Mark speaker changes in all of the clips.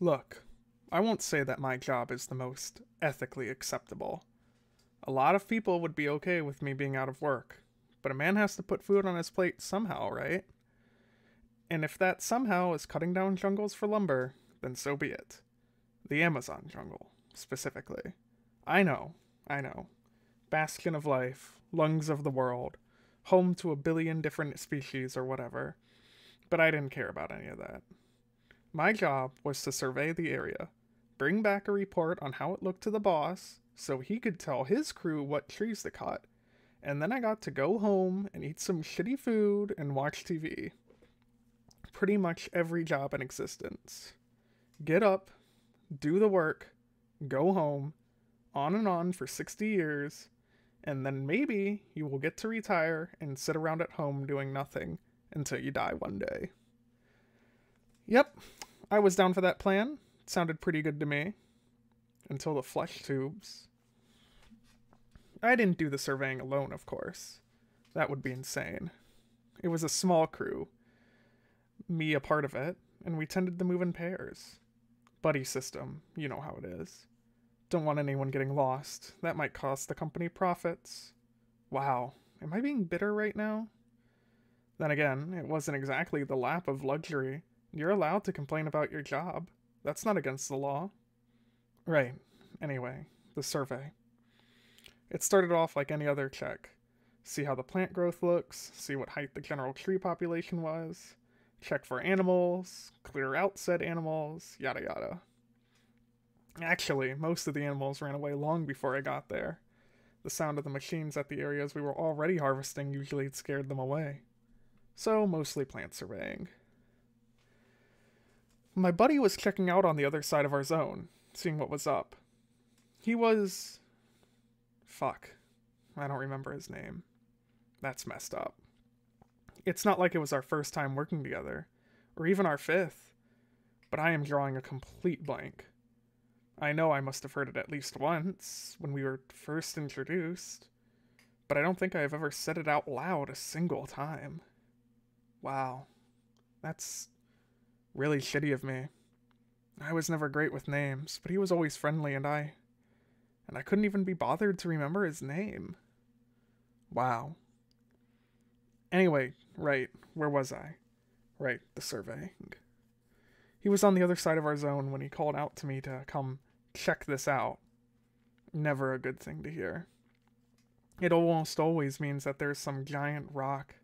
Speaker 1: Look, I won't say that my job is the most ethically acceptable. A lot of people would be okay with me being out of work, but a man has to put food on his plate somehow, right? And if that somehow is cutting down jungles for lumber, then so be it. The Amazon jungle, specifically. I know. Bastion of life, lungs of the world, home to a billion different species or whatever. But I didn't care about any of that. My job was to survey the area, bring back a report on how it looked to the boss, so he could tell his crew what trees to cut, and then I got to go home and eat some shitty food and watch TV. Pretty much every job in existence. Get up, do the work, go home, on and on for 60 years, and then maybe you will get to retire and sit around at home doing nothing until you die one day. Yep, I was down for that plan. It sounded pretty good to me. Until the flesh tubes. I didn't do the surveying alone, of course. That would be insane. It was a small crew. Me a part of it, and we tended to move in pairs. Buddy system, you know how it is. Don't want anyone getting lost. That might cost the company profits. Wow, am I being bitter right now? Then again, it wasn't exactly the lap of luxury. You're allowed to complain about your job. That's not against the law. Right. Anyway, the survey. It started off like any other check. See how the plant growth looks, see what height the general tree population was, check for animals, clear out said animals, yada yada. Actually, most of the animals ran away long before I got there. The sound of the machines at the areas we were already harvesting usually scared them away. So, mostly plant surveying. My buddy was checking out on the other side of our zone, seeing what was up. He was... Fuck. I don't remember his name. That's messed up. It's not like it was our first time working together, or even our fifth, but I am drawing a complete blank. I know I must have heard it at least once, when we were first introduced, but I don't think I have ever said it out loud a single time. Wow. That's really shitty of me. I was never great with names, but he was always friendly and I couldn't even be bothered to remember his name. Wow. Anyway, right, where was I? Right, the surveying. He was on the other side of our zone when he called out to me to come check this out. Never a good thing to hear. It almost always means that there's some giant rock,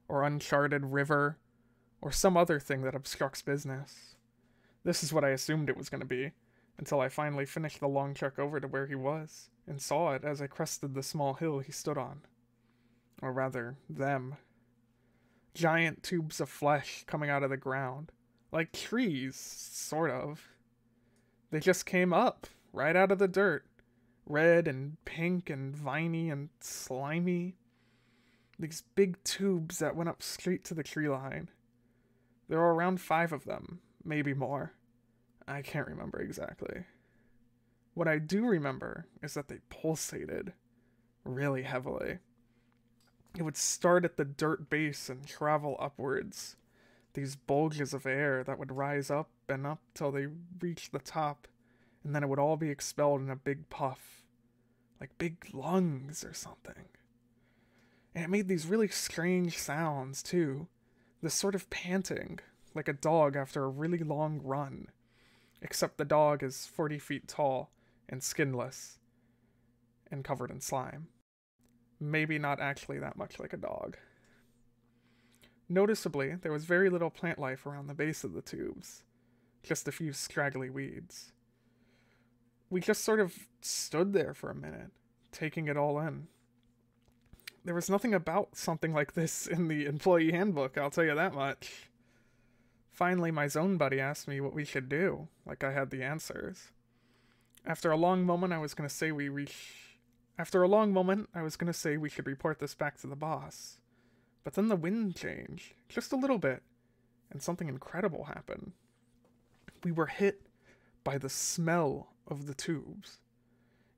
Speaker 1: or uncharted river, or some other thing that obstructs business. This is what I assumed it was going to be, until I finally finished the long trek over to where he was, and saw it as I crested the small hill he stood on. Or rather, them. Giant tubes of flesh coming out of the ground. Like trees, sort of. They just came up, right out of the dirt. Red and pink and viney and slimy. These big tubes that went up straight to the tree line. There were around 5 of them, maybe more. I can't remember exactly. What I do remember is that they pulsated really heavily. It would start at the dirt base and travel upwards. These bulges of air that would rise up and up till they reached the top, and then it would all be expelled in a big puff. Like big lungs or something. And it made these really strange sounds, too. This sort of panting, like a dog after a really long run. Except the dog is 40 feet tall and skinless and covered in slime. Maybe not actually that much like a dog. Noticeably, there was very little plant life around the base of the tubes. Just a few scraggly weeds. We just sort of stood there for a minute, taking it all in. There was nothing about something like this in the employee handbook, I'll tell you that much. Finally, my zone buddy asked me what we should do, like I had the answers. After a long moment, I was going to say we should report this back to the boss. But then the wind changed, just a little bit, and something incredible happened. We were hit by the smell of the tubes.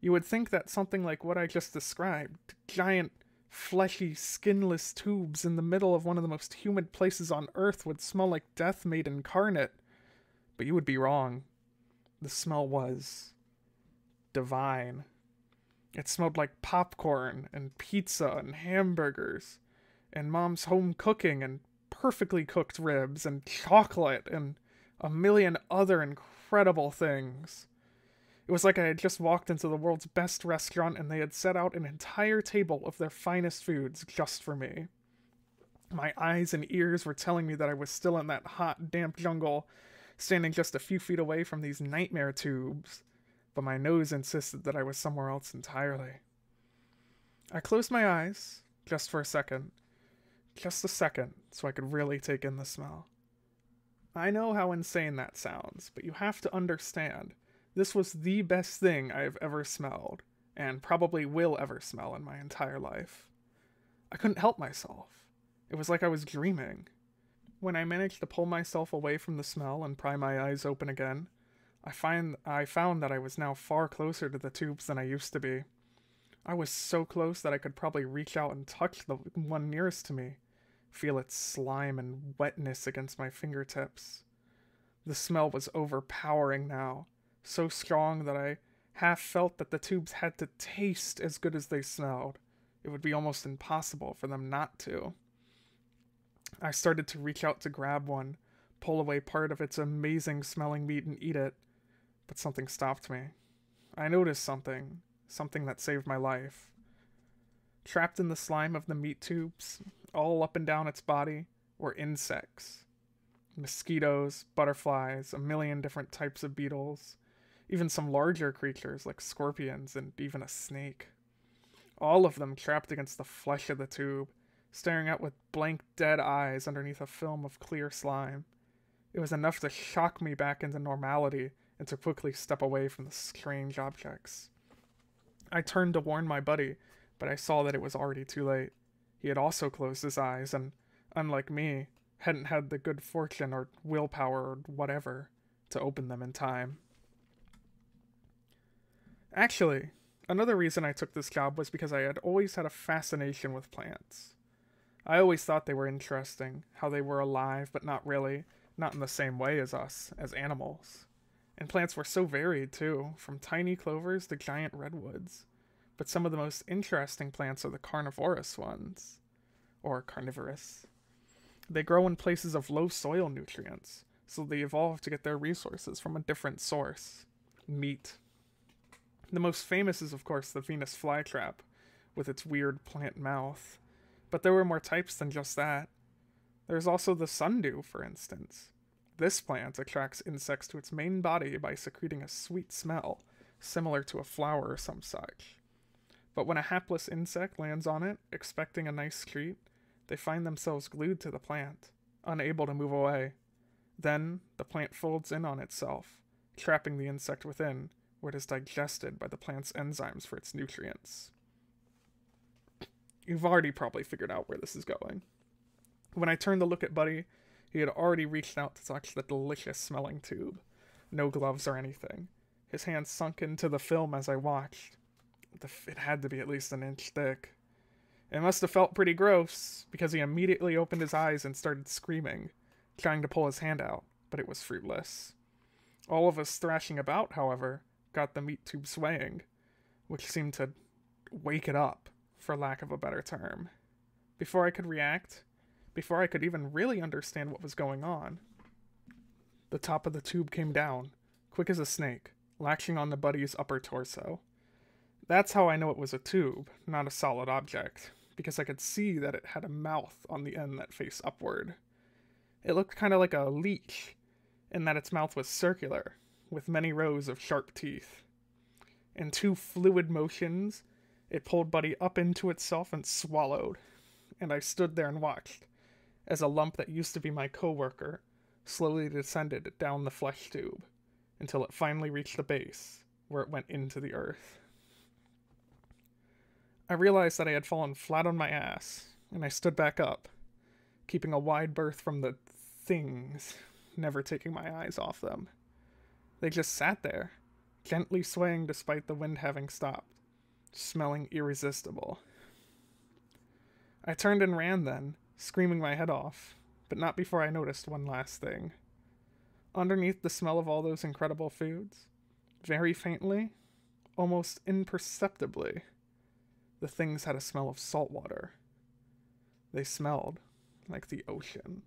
Speaker 1: You would think that something like what I just described, giant, fleshy, skinless tubes in the middle of one of the most humid places on Earth would smell like death made incarnate. But you would be wrong. The smell was divine. It smelled like popcorn and pizza and hamburgers and mom's home cooking and perfectly cooked ribs and chocolate and a million other incredible things. It was like I had just walked into the world's best restaurant and they had set out an entire table of their finest foods just for me. My eyes and ears were telling me that I was still in that hot, damp jungle, standing just a few feet away from these nightmare tubes, but my nose insisted that I was somewhere else entirely. I closed my eyes, just for a second, so I could really take in the smell. I know how insane that sounds, but you have to understand, this was the best thing I have ever smelled, and probably will ever smell in my entire life. I couldn't help myself. It was like I was dreaming. When I managed to pull myself away from the smell and pry my eyes open again, I found that I was now far closer to the tubes than I used to be. I was so close that I could probably reach out and touch the one nearest to me, feel its slime and wetness against my fingertips. The smell was overpowering now, so strong that I half felt that the tubes had to taste as good as they smelled. It would be almost impossible for them not to. I started to reach out to grab one, pull away part of its amazing smelling meat and eat it, but something stopped me. I noticed something that saved my life. Trapped in the slime of the meat tubes, all up and down its body, were insects. Mosquitoes, butterflies, a million different types of beetles, even some larger creatures like scorpions and even a snake. All of them trapped against the flesh of the tube, staring out with blank, dead eyes underneath a film of clear slime. It was enough to shock me back into normality and to quickly step away from the strange objects. I turned to warn my buddy, but I saw that it was already too late. He had also closed his eyes and, unlike me, hadn't had the good fortune or willpower or whatever to open them in time. Actually, another reason I took this job was because I had always had a fascination with plants. I always thought they were interesting, how they were alive but not really, not in the same way as us, as animals. And plants were so varied too, from tiny clovers to giant redwoods. But some of the most interesting plants are the carnivorous ones, or carnivorous. They grow in places of low soil nutrients, so they evolved to get their resources from a different source: meat. The most famous is, of course, the Venus flytrap, with its weird plant mouth. But there were more types than just that. There's also the sundew, for instance. This plant attracts insects to its main body by secreting a sweet smell, similar to a flower or some such. But when a hapless insect lands on it, expecting a nice treat, they find themselves glued to the plant, unable to move away. Then, the plant folds in on itself, trapping the insect within, where it is digested by the plant's enzymes for its nutrients. You've already probably figured out where this is going. When I turned to look at Buddy, he had already reached out to touch the delicious-smelling tube. No gloves or anything. His hands sunk into the film as I watched. It had to be at least an inch thick. It must have felt pretty gross, because he immediately opened his eyes and started screaming, trying to pull his hand out, but it was fruitless. All of us thrashing about, however, got the meat tube swaying, which seemed to wake it up, for lack of a better term. Before I could react, before I could even really understand what was going on, the top of the tube came down, quick as a snake, latching on the Buddy's upper torso. That's how I know it was a tube, not a solid object, because I could see that it had a mouth on the end that faced upward. It looked kind of like a leech, in that its mouth was circular, with many rows of sharp teeth. In two fluid motions, it pulled Buddy up into itself and swallowed, and I stood there and watched, as a lump that used to be my coworker slowly descended down the flesh tube, until it finally reached the base, where it went into the earth. I realized that I had fallen flat on my ass, and I stood back up, keeping a wide berth from the things, never taking my eyes off them. They just sat there, gently swaying despite the wind having stopped, smelling irresistible. I turned and ran then, screaming my head off, but not before I noticed one last thing. Underneath the smell of all those incredible foods, Very faintly, almost imperceptibly, the things had a smell of salt water. They smelled like the ocean.